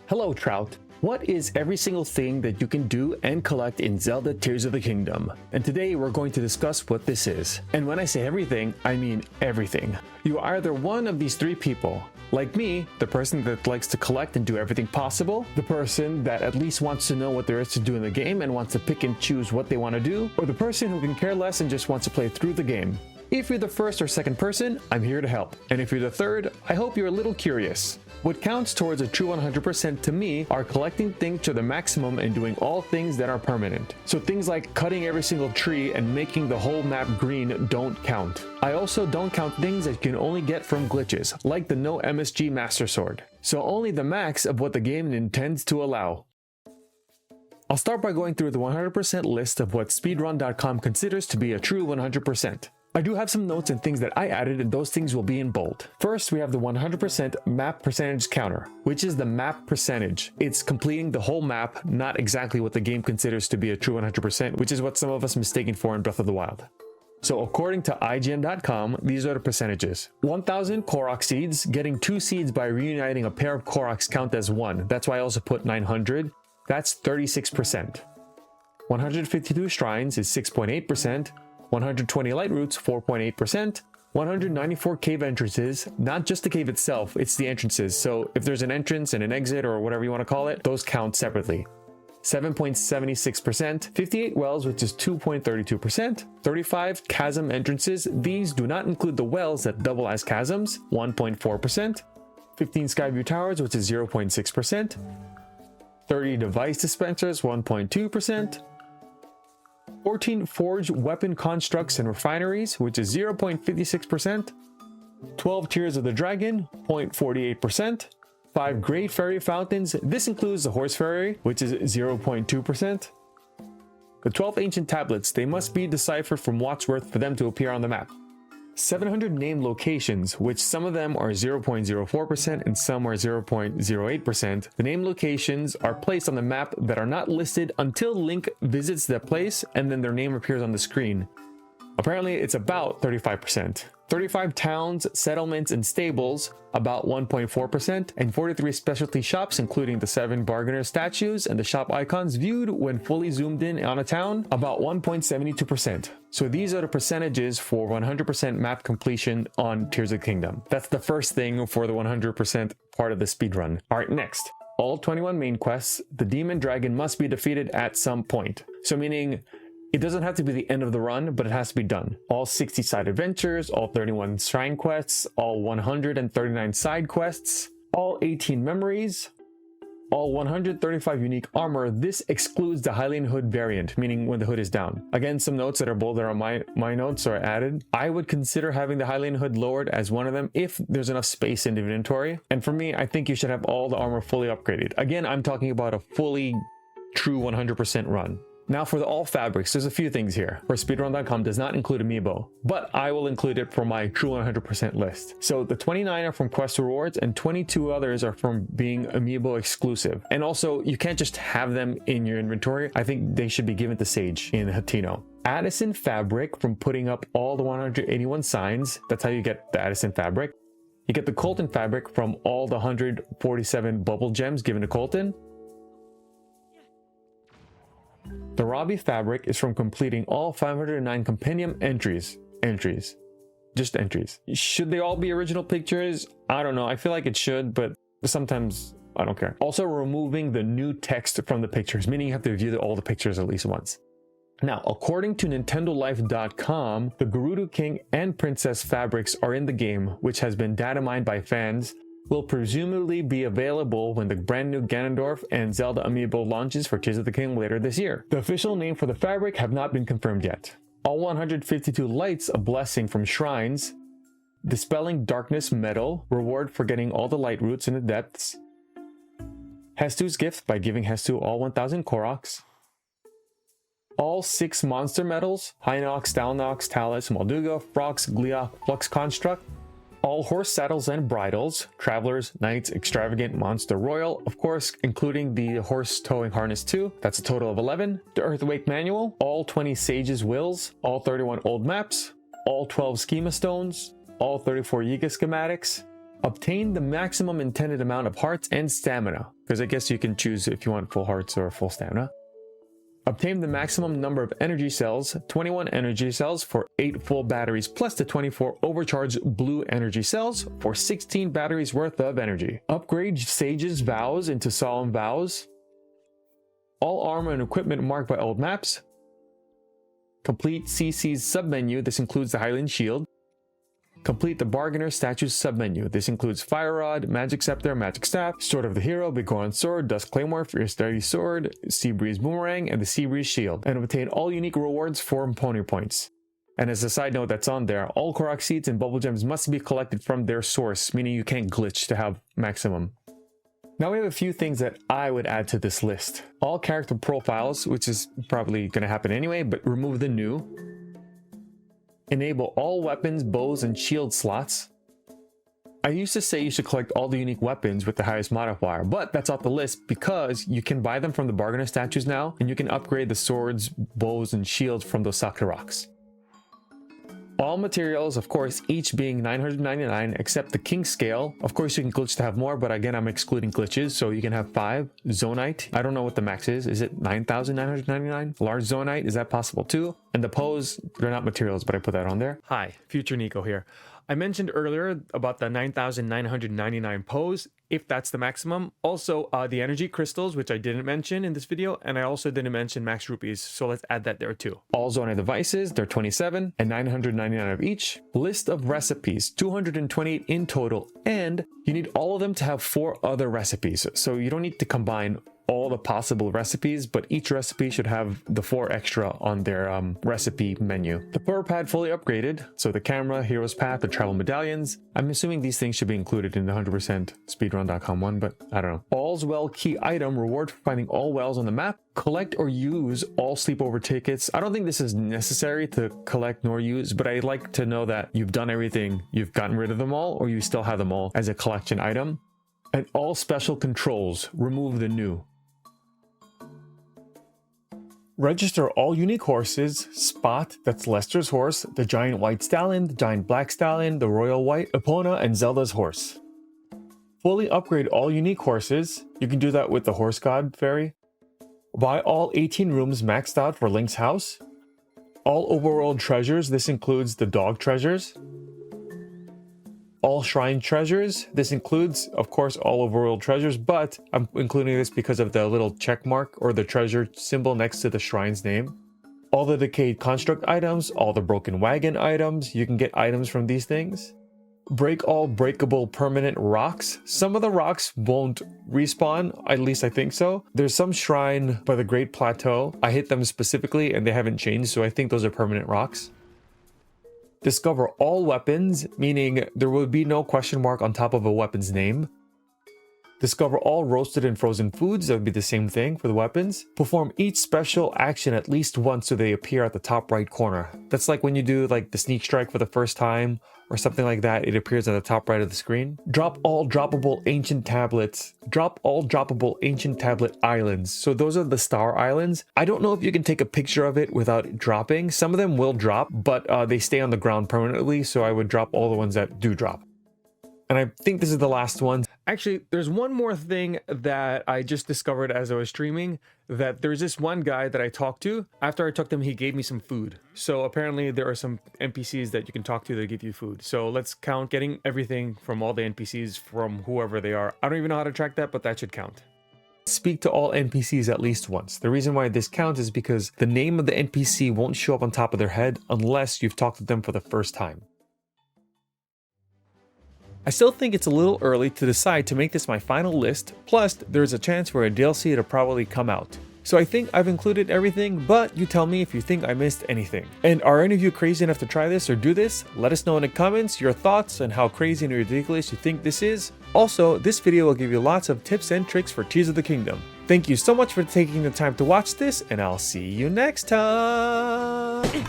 Hello, Trout. What is every single thing that you can do and collect in Zelda Tears of the Kingdom? And today we're going to discuss what this is. And when I say everything, I mean everything. You are either one of these three people. Like me, the person that likes to collect and do everything possible, the person that at least wants to know what there is to do in the game and wants to pick and choose what they want to do, or the person who can care less and just wants to play through the game. If you're the first or second person, I'm here to help. And if you're the third, I hope you're a little curious. What counts towards a true 100% to me are collecting things to the maximum and doing all things that are permanent. So things like cutting every single tree and making the whole map green don't count. I also don't count things that you can only get from glitches, like the no MSG Master Sword. So only the max of what the game intends to allow. I'll start by going through the 100% list of what speedrun.com considers to be a true 100%. I do have some notes and things that I added, and those things will be in bold. First, we have the 100% map percentage counter, which is the map percentage. It's completing the whole map, not exactly what the game considers to be a true 100%, which is what some of us mistaken for in Breath of the Wild. So according to IGN.com, these are the percentages. 1,000 Korok seeds, getting 2 seeds by reuniting a pair of Koroks count as 1. That's why I also put 900. That's 36%. 152 shrines is 6.8%. 120 light roots, 4.8%, 194 cave entrances, not just the cave itself, it's the entrances. So if there's an entrance and an exit or whatever you want to call it, those count separately. 7.76%, 58 wells, which is 2.32%, 35 chasm entrances. These do not include the wells that double as chasms, 1.4%, 15 skyview towers, which is 0.6%, 30 device dispensers, 1.2%, 14 forged weapon constructs and refineries, which is 0.56%, 12 Tears of the Dragon, 0.48%, 5 Great Fairy Fountains, this includes the Horse Fairy, which is 0.2%, the 12 Ancient Tablets, they must be deciphered from Wadsworth for them to appear on the map, 700 named locations, which some of them are 0.04% and some are 0.08%. The named locations are placed on the map that are not listed until Link visits that place and then their name appears on the screen. Apparently it's about 35%. 35 towns, settlements, and stables, about 1.4%, and 43 specialty shops, including the 7 bargainer statues and the shop icons viewed when fully zoomed in on a town, about 1.72%. So these are the percentages for 100% map completion on Tears of the Kingdom. That's the first thing for the 100% part of the speedrun. Alright, next. All 21 main quests, the demon dragon must be defeated at some point. So meaning, it doesn't have to be the end of the run, but it has to be done. All 60 side adventures, all 31 shrine quests, all 139 side quests, all 18 memories, all 135 unique armor. This excludes the Hylian hood variant, meaning when the hood is down. Again, some notes that are bolder on my notes are added. I would consider having the Hylian hood lowered as one of them if there's enough space in the inventory. And for me, I think you should have all the armor fully upgraded. Again, I'm talking about a fully true 100% run. Now for the all fabrics, there's a few things here, where speedrun.com does not include amiibo, but I will include it for my true 100% list. So the 29 are from quest rewards and 22 others are from being amiibo exclusive. And also, you can't just have them in your inventory. I think they should be given to Sage in Hatino. Addison fabric from putting up all the 181 signs. That's how you get the Addison fabric. You get the Colton fabric from all the 147 bubble gems given to Colton. The Robbie fabric is from completing all 509 compendium entries. Just entries. Should they all be original pictures? I don't know. I feel like it should, but sometimes I don't care. Also removing the new text from the pictures, meaning you have to view all the pictures at least once. Now, according to NintendoLife.com, the Gerudo King and Princess fabrics are in the game, which has been data mined by fans, will presumably be available when the brand new Ganondorf and Zelda amiibo launches for Tears of the Kingdom later this year. The official name for the fabric have not been confirmed yet. All 152 lights, a blessing from shrines, dispelling darkness medal, reward for getting all the light roots in the depths, Hestu's gift by giving Hestu all 1000 Koroks, all 6 monster medals, Hinox, Stalnox, Talus, Molduga, Frox, Gleeok, Flux Construct, all horse saddles and bridles, Travelers, Knights, Extravagant, Monster Royal, of course, including the horse towing harness too. That's a total of 11. The Earthquake Manual, all 20 Sage's Wills, all 31 old maps, all 12 Schema Stones, all 34 Yiga schematics, Obtain the maximum intended amount of hearts and stamina, because I guess you can choose if you want full hearts or full stamina. Obtain the maximum number of energy cells, 21 energy cells for 8 full batteries plus the 24 overcharged blue energy cells for 16 batteries worth of energy. Upgrade Sage's Vows into Solemn Vows. All armor and equipment marked by old maps. Complete CC's submenu. This includes the Highland Shield. Complete the Bargainer Statues submenu. This includes Fire Rod, Magic Scepter, Magic Staff, Sword of the Hero, Bigoran Sword, Dusk Claymore, Fierce Steady Sword, Sea Breeze Boomerang, and the Sea Breeze Shield. And obtain all unique rewards for pony points. And as a side note that's on there, all Korok Seeds and Bubble Gems must be collected from their source, meaning you can't glitch to have maximum. Now we have a few things that I would add to this list. All character profiles, which is probably going to happen anyway, but remove the new. Enable all weapons, bows, and shield slots. I used to say you should collect all the unique weapons with the highest modifier, but that's off the list because you can buy them from the Bargainer Statues now, and you can upgrade the swords, bows, and shields from those Sakura rocks. All materials, of course, each being 999 except the King Scale. Of course, you can glitch to have more, but again, I'm excluding glitches, so you can have 5. Zonite, I don't know what the max is. Is it 9,999? Large Zonite, is that possible too? And the pose, they're not materials, but I put that on there. Hi, Future Nikko here. I mentioned earlier about the 9,999 pose, if that's the maximum. Also, the energy crystals, which I didn't mention in this video, and I also didn't mention max rupees, so let's add that there too. All Zonite devices, they're 27 and 999 of each. List of recipes, 228 in total, and you need all of them to have 4 other recipes, so you don't need to combine all the possible recipes, but each recipe should have the 4 extra on their recipe menu. The power pad fully upgraded, so the camera, hero's path, the travel medallions. I'm assuming these things should be included in the 100% speedrun.com one, but I don't know. All's Well key item, reward for finding all wells on the map. Collect or use all sleepover tickets. I don't think this is necessary to collect nor use, but I'd like to know that you've done everything, you've gotten rid of them all, or you still have them all as a collection item. And all special controls, remove the new. Register all unique horses, Spot, that's Lester's horse, the Giant White Stallion, the Giant Black Stallion, the Royal White, Epona, and Zelda's horse. Fully upgrade all unique horses. You can do that with the Horse God Fairy. Buy all 18 rooms maxed out for Link's house. All overworld treasures, this includes the dog treasures. All shrine treasures, this includes, of course, all overworld treasures, but I'm including this because of the little check mark or the treasure symbol next to the shrine's name. All the decayed construct items, all the broken wagon items, you can get items from these things. Break all breakable permanent rocks. Some of the rocks won't respawn, at least I think so. There's some shrine by the Great Plateau. I hit them specifically and they haven't changed, so I think those are permanent rocks. Discover all weapons, meaning there will be no question mark on top of a weapon's name. Discover all roasted and frozen foods, that would be the same thing for the weapons. Perform each special action at least once so they appear at the top right corner. That's like when you do like the sneak strike for the first time or something like that, it appears at the top right of the screen. Drop all droppable ancient tablets. Drop all droppable ancient tablet islands. So those are the star islands. I don't know if you can take a picture of it without dropping. Some of them will drop, but they stay on the ground permanently, so I would drop all the ones that do drop. And I think this is the last one. Actually, there's one more thing that I just discovered as I was streaming, that there's this one guy that I talked to. After I talked to him, he gave me some food. So apparently there are some NPCs that you can talk to that give you food. So let's count getting everything from all the NPCs from whoever they are. I don't even know how to track that, but that should count. Speak to all NPCs at least once. The reason why this counts is because the name of the NPC won't show up on top of their head unless you've talked to them for the first time. I still think it's a little early to decide to make this my final list, plus there's a chance for a DLC to probably come out. So I think I've included everything, but you tell me if you think I missed anything. And are any of you crazy enough to try this or do this? Let us know in the comments your thoughts and how crazy and ridiculous you think this is. Also, this video will give you lots of tips and tricks for Tears of the Kingdom. Thank you so much for taking the time to watch this, and I'll see you next time!